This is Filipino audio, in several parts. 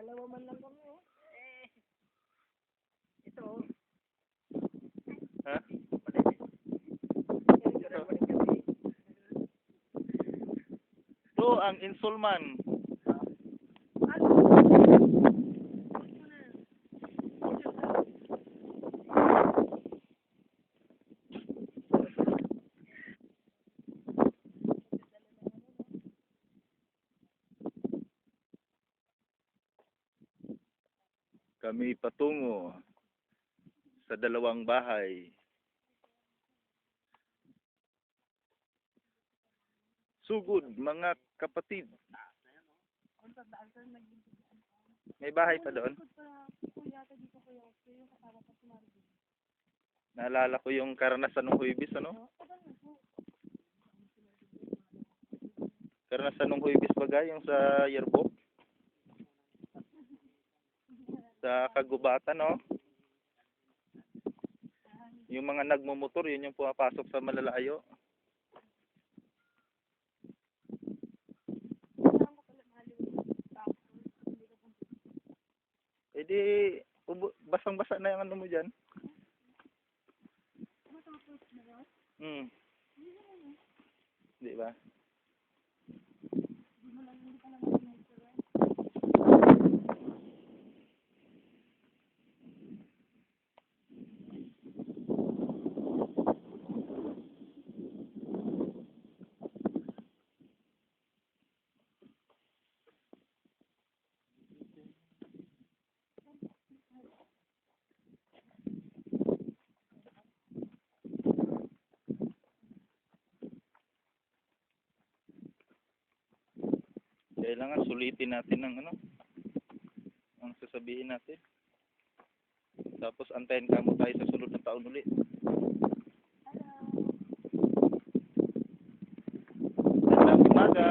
Dalawa man lang kami, oh. Ito, Ha? Ito ang insulman. Kami patungo sa dalawang bahay. Sugod, mga kapatid. May bahay pa doon? Naalala ko yung karanasan ng Huibis, ano? Karanasan ng Huibis bagay, yung sa yearbook. Sa kagubatan, no? Yung mga nagmumotor, yun yung pumapasok sa malalayo. Eh di, basang-basa na yung ano mo dyan. Di ba? Kailangan sulitin natin ng ano, ang sasabihin natin. Tapos antayin ka mo tayo sa sunod na taon ulit. Magandang umaga.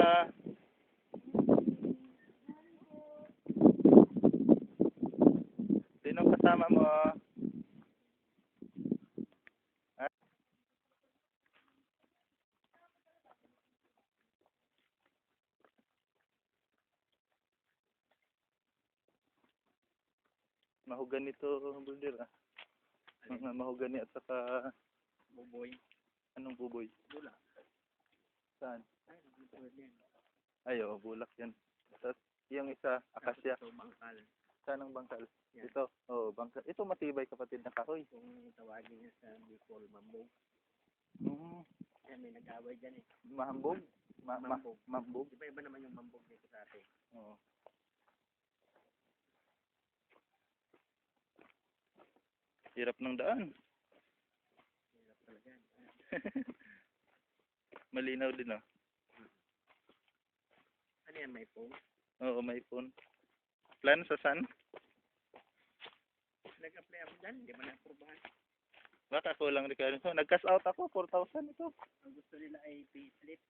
Sinong kasama mo? Ha? Mahogani to, brother, ah. Mga mahogani at saka buboy. anong buboy? Bulak. Saan? Ay, Ay, oh, bulak yan. Tapos yung isa, akasya. ito, bangkal. Saan ang bangkal? Yan. Ito. Oh, bangkal. Ito matibay, kapatid na kahoy. Kung tawagin niya sa Bicol, mambog. Yan, may nag-away dyan eh. Mahambog? Mambog. Mambog? Iba-iba naman yung mambog dito sa atin. Oo. Hirap ng daan. Hirap talaga. Malinaw din, oh. Ano yan, may phone? Oo, may phone. Plan sa san? Nag-apply ako dyan, hindi ba na-aprobahan? Baka kulang rin kayo. So, nag-cash out ako, 4,000 ito. Ang gusto nila ay payslip,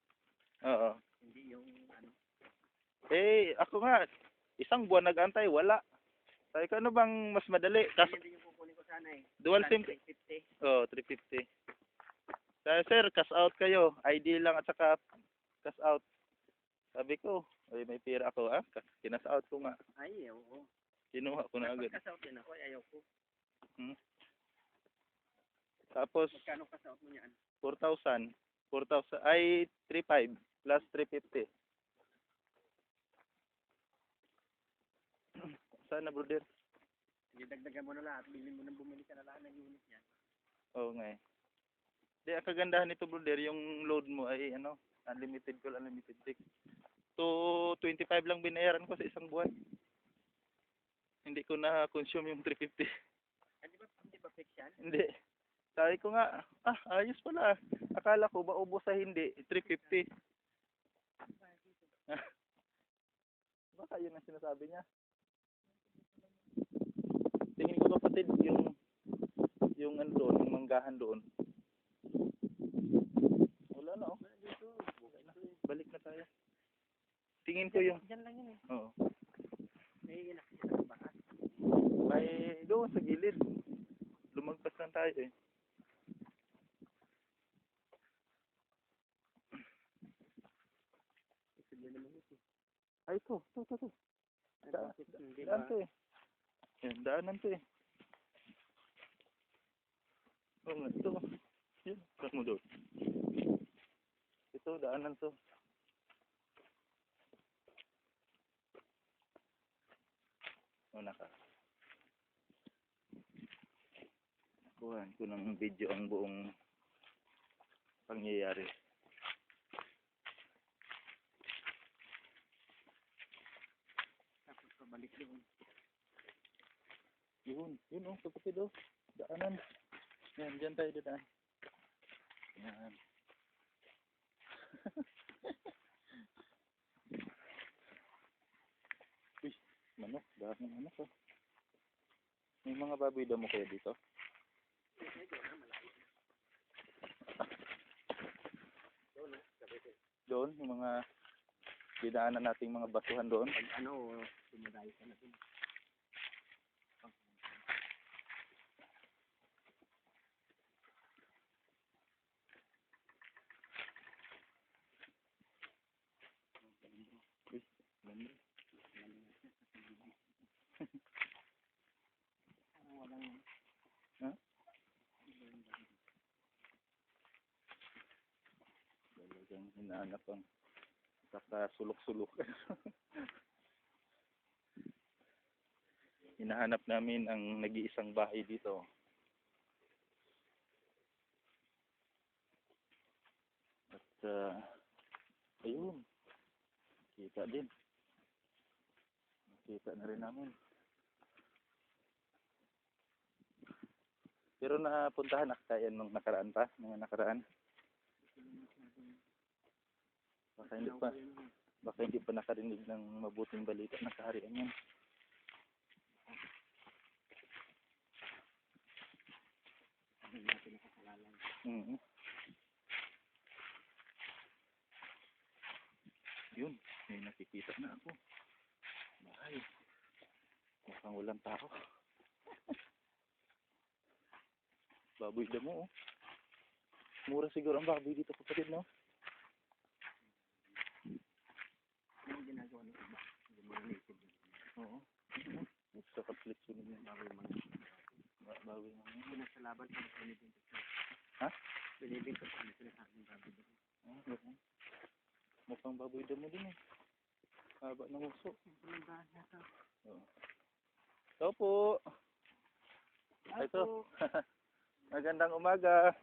Oo. hindi yung ano. Eh, ako nga, isang buwan nag-antay, wala. Sabi ko, ano bang mas madali? Yan din yung kukunin ko sana eh. Dual SIM. 350. Oh, 350. Sabi, sir, cash out kayo. ID lang at saka cash out. Sabi ko, ay may pira ako, ah. Kinas out ko nga. Ay, oo. Kinuha ko na agad. Pagkasout din ako, ayaw ko. Tapos, Magkano kasout mo niyan? 4,000. 4,000, ay 3,500 plus 350. Sana, brother? Dagdagan mo na lahat, bilhin mo nang bumili ka na lahat ng unit niyan. Oo nga eh. Di, ang kagandahan nito, brother, yung load mo ay ano, unlimited call, unlimited text. So, 25 lang binayaran ko sa isang buwan. Hindi ko na-consume yung 350. Hindi ba fix yan? Hindi. Sabi ko nga, ayos pala. Akala ko maubos sa hindi, 350. Baka yun ang sinasabi niya. Tingin ko, kapatid, yung ano doon, yung manggahan doon. Wala na, oh. Balik na tayo. Tingin ko yung... Diyan lang yun eh. Oo. May nakikita sa bakas. May doon sa gilid. Lumagpas lang tayo eh. Ay, ito. Bakit hindi ba? Daan to eh. Yan, daanan to eh. Oo nga, ito. Yun, kat mo doon. Ito, daanan to. Una ka. Kuhan ko ng video ang buong pangyayari. Tapos pabalik doon. Yun oh, kapatid oh. Daanan. Yan, dyan tayo dadaan. Yan. Uy, manok. Daming manok oh. May mga baboy damo kaya dito? Doon, yung mga dinaanan nating mga basuhan doon. Pag ano, sumudayo ka na doon. Uy, ganda. Walang Ha? Talagang hinahanap ang kakasulok-sulok. Hinahanap namin ang nag-iisang bahay dito. At ayun, kita din. Kita na rin namin. Pero napuntahan na kaya nung nakaraan pa, mga nakaraan. Baka hindi pa nakarinig ng mabuting balita na kaharian yan. hindi natin nakakalalan. Mm-hmm. Yun, may nakikita na ako. Bahay. Mukhang walang tao. Baboy damo oh. Mura siguro ang baboy dito kapatid no? Ano yung ginagawa ng iba? Yung mga native. Oo. Sa kaplit sunod yung Bago yung mga baboy mga pinasalaban para pinibintos. Ha? Pinibintos ka na sinasabi ng bago doon. Ganun. Mukhang baboy damo din eh. Haba ng uso. Ang bahan nata. Oo. Ito po. Ito. Magandang umaga.